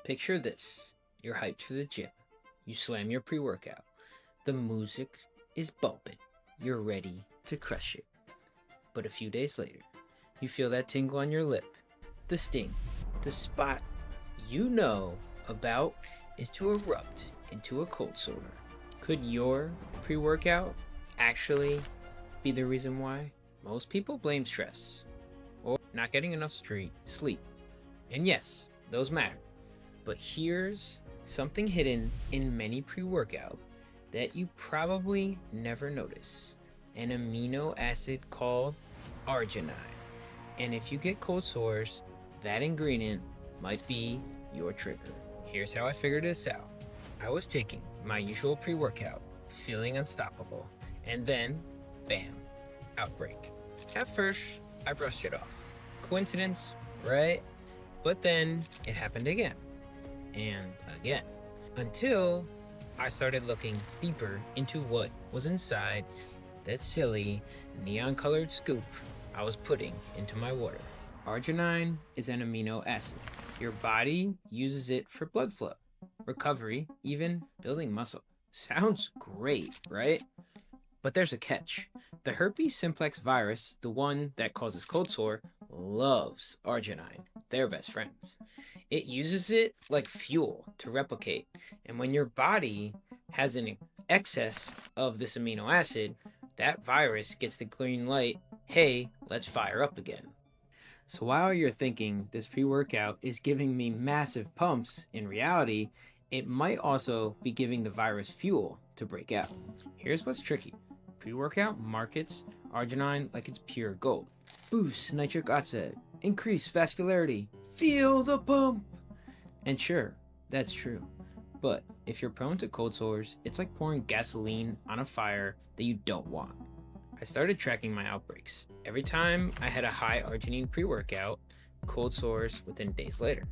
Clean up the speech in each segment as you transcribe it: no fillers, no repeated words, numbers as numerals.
Picture this. You're hyped for the gym. You slam your pre-workout. The music is bumping. You're ready to crush it. But a few days later, you feel that tingle on your lip. The sting. The spot you know about is to erupt into a cold sore. Could your pre-workout actually be the reason why? Most people blame stress or not getting enough sleep. And yes, those matter. But here's something hidden in many pre-workout that you probably never notice. An amino acid called arginine. And if you get cold sores, that ingredient might be your trigger. Here's how I figured this out. I was taking my usual pre-workout, feeling unstoppable, and then, bam, outbreak. At first, I brushed it off. Coincidence, right? But then it happened again, and again, until I started looking deeper into what was inside that silly neon-colored scoop I was putting into my water. Arginine is an amino acid. Your body uses it for blood flow, recovery, even building muscle. Sounds great, right? But there's a catch. The herpes simplex virus, the one that causes cold sore, loves arginine. They're best friends. It uses it like fuel to replicate. And when your body has an excess of this amino acid, that virus gets the green light. Hey, let's fire up again. So while you're thinking this pre-workout is giving me massive pumps, in reality, it might also be giving the virus fuel to break out. Here's what's tricky. Pre-workout markets arginine like it's pure gold. Boost nitric oxide, increase vascularity, feel the pump. And sure, that's true. But if you're prone to cold sores, it's like pouring gasoline on a fire that you don't want. I started tracking my outbreaks. Every time I had a high arginine pre-workout, cold sores within days later.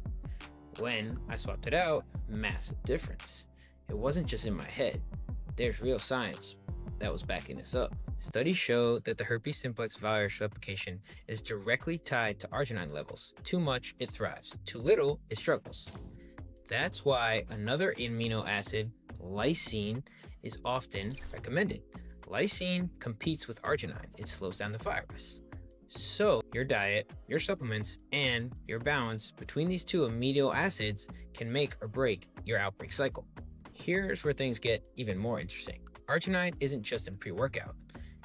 When I swapped it out, massive difference. It wasn't just in my head. There's real science that was backing this up. Studies show that the herpes simplex virus replication is directly tied to arginine levels. Too much, it thrives. Too little, it struggles. That's why another amino acid, lysine, is often recommended. Lysine competes with arginine. It slows down the virus. So your diet, your supplements, and your balance between these two amino acids can make or break your outbreak cycle. Here's where things get even more interesting. Arginine isn't just in pre-workout.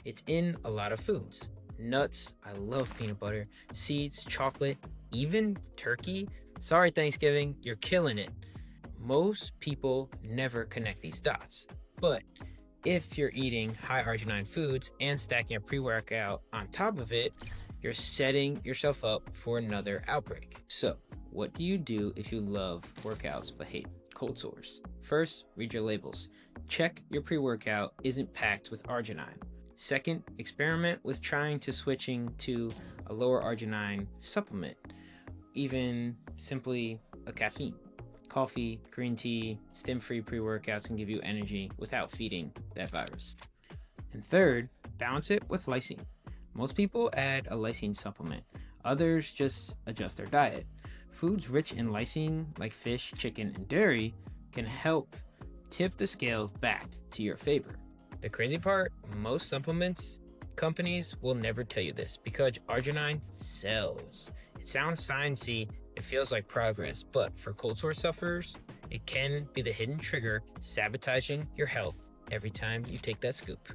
It's in a lot of foods. Nuts, I love peanut butter, seeds, chocolate, even turkey. Sorry, Thanksgiving, you're killing it. Most people never connect these dots. But if you're eating high arginine foods and stacking a pre-workout on top of it, you're setting yourself up for another outbreak. So, what do you do if you love workouts but hate cold sores? First, read your labels. Check your pre-workout isn't packed with arginine. Second, experiment with trying to switching to a lower arginine supplement, even simply a caffeine. Coffee, green tea, stim-free pre-workouts can give you energy without feeding that virus. And third, balance it with lysine. Most people add a lysine supplement. Others just adjust their diet. Foods rich in lysine, like fish, chicken, and dairy, can help tip the scales back to your favor. The crazy part, most supplements companies will never tell you this because arginine sells. It sounds sciencey, it feels like progress, but for cold sore sufferers, it can be the hidden trigger sabotaging your health every time you take that scoop.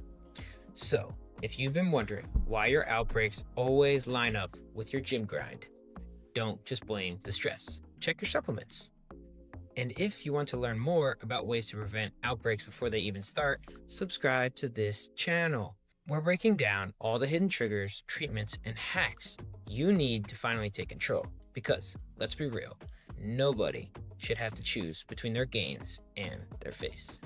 So, if you've been wondering why your outbreaks always line up with your gym grind, don't just blame the stress. Check your supplements. And if you want to learn more about ways to prevent outbreaks before they even start, subscribe to this channel. We're breaking down all the hidden triggers, treatments, and hacks you need to finally take control. Because, let's be real, nobody should have to choose between their gains and their face.